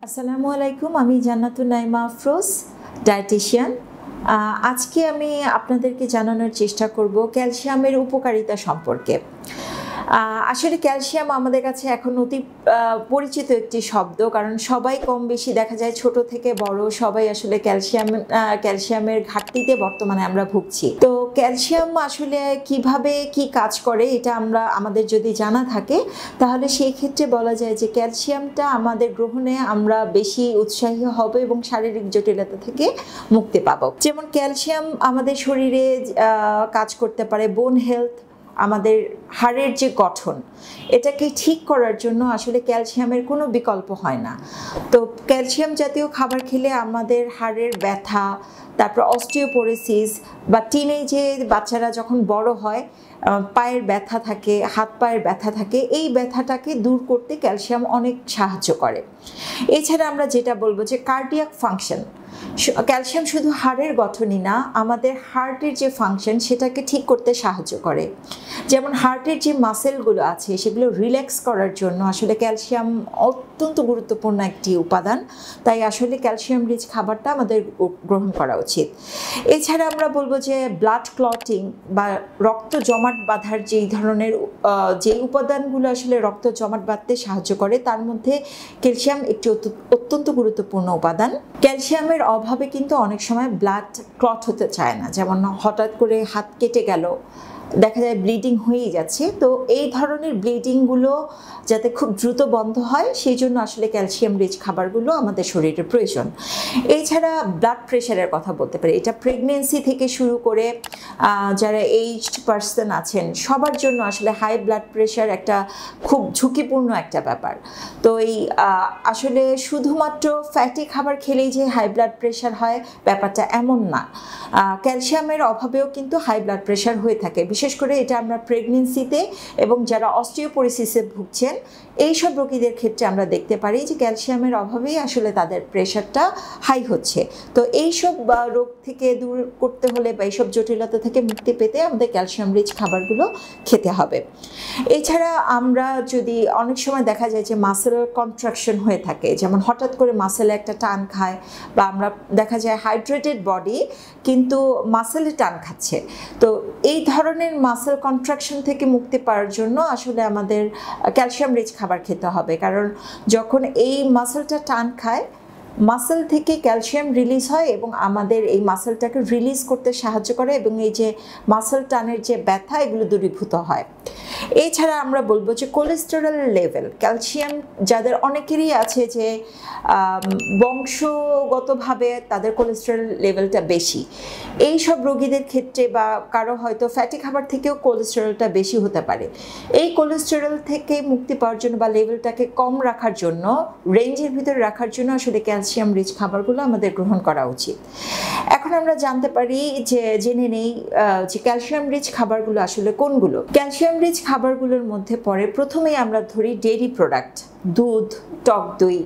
আসসালামু আলাইকুম, আমি জান্নাতুন নাইমা আফরোজ, ডায়েটিশিয়ান। আজকে আমি আপনাদেরকে জানানোর চেষ্টা করব ক্যালসিয়ামের উপকারিতা সম্পর্কে। আসলে ক্যালসিয়াম আমাদের কাছে এখন অতি পরিচিত একটি শব্দ, কারণ সবাই কম বেশি দেখা যায় ছোট থেকে বড় সবাই আসলে ক্যালসিয়ামের ঘাটতিতে বর্তমানে আমরা ভুগছি। তো ক্যালসিয়াম আসলে কিভাবে কি কাজ করে এটা আমাদের যদি জানা থাকে, তাহলে সেই ক্ষেত্রে বলা যায় যে ক্যালসিয়ামটা আমাদের গ্রহণে আমরা বেশি উৎসাহী হব এবং শারীরিক জটিলতা থেকে মুক্তি পাবো। যেমন ক্যালসিয়াম আমাদের শরীরে কাজ করতে পারে বোন হেলথ, আমাদের হাড়ের যে গঠন, এটাকে ঠিক করার জন্য আসলে ক্যালসিয়ামের কোনো বিকল্প হয় না। তো ক্যালসিয়াম জাতীয় খাবার খেলে আমাদের হাড়ের ব্যথা, তারপর অস্টিওপোরোসিস বা টিনেজে বাচ্চারা যখন বড় হয় পায়ের ব্যথা থাকে, হাত পায়ের ব্যথা থাকে, এই ব্যথাটাকে দূর করতে ক্যালসিয়াম অনেক সাহায্য করে। এছাড়া আমরা যেটা বলবো যে কার্ডিয়াক ফাংশন, ক্যালসিয়াম শুধু হাড়ের গঠনই না, আমাদের হার্টের যে ফাংশন সেটাকে ঠিক করতে সাহায্য করে। যেমন হার্টের যে মাসেলগুলো আছে সেগুলো রিল্যাক্স করার জন্য আসলে ক্যালসিয়াম অত্যন্ত গুরুত্বপূর্ণ একটি উপাদান। তাই আসলে ক্যালসিয়াম রিচ খাবারটা আমাদের গ্রহণ করা উচিত। এছাড়া আমরা বলবো যে ব্লাড ক্লটিং বা রক্ত জমাট বাঁধার যেই ধরনের যে উপাদানগুলো আসলে রক্ত জমাট বাঁধতে সাহায্য করে, তার মধ্যে ক্যালসিয়াম একটি অত্যন্ত গুরুত্বপূর্ণ উপাদান। ক্যালসিয়ামের অভাবে কিন্তু অনেক সময় ব্লাড ক্লট হতে চায় না, যেমন হঠাৎ করে হাত কেটে গেল, দেখা যায় ব্লিডিং হয়েই যাচ্ছে। তো এই ধরনের ব্লিডিংগুলো যাতে খুব দ্রুত বন্ধ হয়, সেই জন্য আসলে ক্যালসিয়াম রিচ খাবারগুলো আমাদের শরীরে প্রয়োজন। এছাড়া ব্লাড প্রেশারের কথা বলতে পারি, এটা প্রেগনেন্সি থেকে শুরু করে যারা এইজড পার্সন আছেন সবার জন্য আসলে হাই ব্লাড প্রেশার একটা খুব ঝুঁকিপূর্ণ একটা ব্যাপার। তো এই আসলে শুধুমাত্র ফ্যাটি খাবার খেলেই যে হাই ব্লাড প্রেশার হয় ব্যাপারটা এমন না, ক্যালসিয়ামের অভাবেও কিন্তু হাই ব্লাড প্রেশার হয়ে থাকে। বিশেষ করে এটা আমরা প্রেগনেন্সিতে এবং যারা অস্টিওপোরোসিসে ভুগছেন এইসব রোগীদের ক্ষেত্রে আমরা দেখতে পারি যে ক্যালসিয়ামের অভাবেই আসলে তাদের প্রেশারটা হাই হচ্ছে। তো এইসব রোগ থেকে দূর করতে হলে বা এইসব জটিলতা থেকে মুক্তি পেতে আমাদের ক্যালসিয়াম রিচ খাবারগুলো খেতে হবে। এছাড়া আমরা যদি অনেক সময় দেখা যায় যে মাসেল কন্ট্রাকশন হয়ে থাকে, যেমন হঠাৎ করে মাসেলে একটা টান খায়, বা আমরা দেখা যায় হাইড্রেটেড বডি কিন্তু মাসেলে টান খাচ্ছে। তো এই ধরনের মাসেল কন্ট্রাকশন থেকে মুক্তি পাওয়ার জন্য আসলে আমাদের ক্যালসিয়াম রিচ খাবার খেতে হবে, কারণ যখন এই মাসেলটা টান খায় মাসেল থেকে ক্যালসিয়াম রিলিজ হয় এবং আমাদের এই মাসেলটাকে রিলিজ করতে সাহায্য করে এবং এই যে মাসেল টানের যে ব্যথা এগুলো দূরীভূত হয়। এছাড়া আমরা বলবো যে কোলেস্টেরল লেভেল, ক্যালসিয়াম যাদের অনেকেরই আছে যে বংশগতভাবে তাদের কোলেস্টেরল লেভেলটা বেশি, এই সব রোগীদের ক্ষেত্রে বা কারো হয়তো ফ্যাটি খাবার থেকেও কোলেস্টেরলটা বেশি হতে পারে। এই কোলেস্টেরল থেকে মুক্তি পাওয়ার জন্য বা লেভেলটাকে কম রাখার জন্য, রেঞ্জের ভিতরে রাখার জন্য আসলে ক্যালসিয়াম রিচ খাবারগুলো আমাদের গ্রহণ করা উচিত। এখন আমরা জানতে পারি জেনে নেই যে ক্যালসিয়াম রিচ খাবারগুলো আসলে কোনগুলো। ক্যালসিয়াম রিচ খাবারগুলোর মধ্যে পড়ে, প্রথমেই আমরা ধরি ডেইরি প্রোডাক্ট, দুধ, টক দই,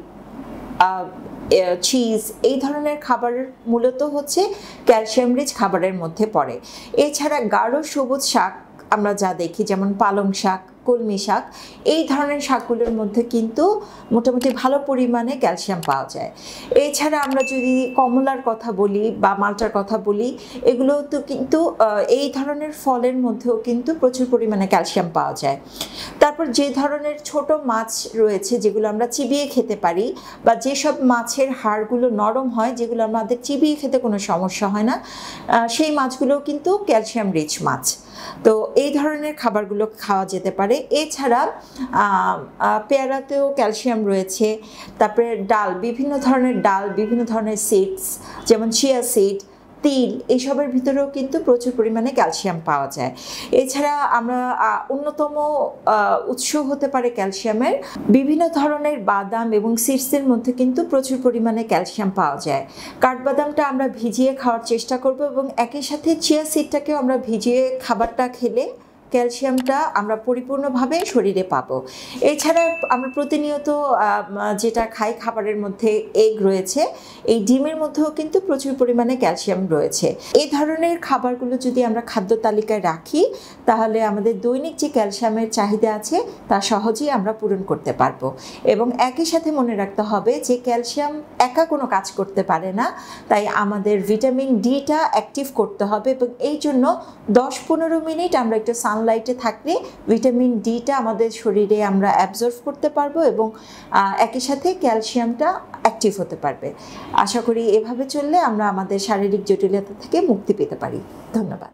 চিজ, এই ধরনের খাবার মূলত হচ্ছে ক্যালসিয়াম রিচ খাবারের মধ্যে পড়ে। এছাড়া গাঢ় সবুজ শাক আমরা যা দেখি, যেমন পালং শাক, কলমি শাক, এই ধরনের শাকগুলোর মধ্যে কিন্তু মোটামুটি ভালো পরিমাণে ক্যালসিয়াম পাওয়া যায়। এছাড়া আমরা যদি কমলার কথা বলি বা মালটার কথা বলি, এগুলো তো কিন্তু এই ধরনের ফলের মধ্যেও কিন্তু প্রচুর পরিমাণে ক্যালসিয়াম পাওয়া যায়। তারপর যে ধরনের ছোট মাছ রয়েছে যেগুলো আমরা চিবিয়ে খেতে পারি, বা যেসব মাছের হাড়গুলো নরম হয় যেগুলো আমাদের চিবিয়ে খেতে কোনো সমস্যা হয় না, সেই মাছগুলোও কিন্তু ক্যালসিয়াম রিচ মাছ। তো এই ধরনের খাবারগুলো খাওয়া যেতে পারে। এছাড়া পেয়ারাতেও ক্যালসিয়াম রয়েছে। তারপরে ডাল, বিভিন্ন ধরনের ডাল, বিভিন্ন ধরনের সিডস, যেমন চিয়া সিড, তিল, এইসবের ভিতরেও কিন্তু প্রচুর পরিমাণে ক্যালসিয়াম পাওয়া যায়। এছাড়া আমরা অন্যতম উৎস হতে পারে ক্যালসিয়ামের বিভিন্ন ধরনের বাদাম এবং সিডসের মধ্যে কিন্তু প্রচুর পরিমাণে ক্যালসিয়াম পাওয়া যায়। কাঠবাদামটা আমরা ভিজিয়ে খাওয়ার চেষ্টা করব এবং একই সাথে চিয়া সিডটাকেও আমরা ভিজিয়ে খাবারটা খেলে ক্যালসিয়ামটা আমরা পরিপূর্ণভাবে শরীরে পাবো। এছাড়া আমরা প্রতিনিয়ত যেটা খাই, খাবারের মধ্যে এগ রয়েছে, এই ডিমের মধ্যেও কিন্তু প্রচুর পরিমাণে ক্যালসিয়াম রয়েছে। এই ধরনের খাবারগুলো যদি আমরা খাদ্য তালিকায় রাখি তাহলে আমাদের দৈনিক যে ক্যালসিয়ামের চাহিদা আছে তা সহজেই আমরা পূরণ করতে পারবো। এবং একই সাথে মনে রাখতে হবে যে ক্যালসিয়াম একা কোনো কাজ করতে পারে না, তাই আমাদের ভিটামিন ডিটা অ্যাক্টিভ করতে হবে এবং এই জন্য 10-15 মিনিট আমরা একটু সানলাইটে থাকলে ভিটামিন ডিটা আমাদের শরীরে আমরা অ্যাবজর্ব করতে পারবো এবং একই সাথে ক্যালসিয়ামটা অ্যাক্টিভ হতে পারবে। আশা করি এভাবে চললে আমরা আমাদের শারীরিক জটিলতা থেকে মুক্তি পেতে পারি। ধন্যবাদ।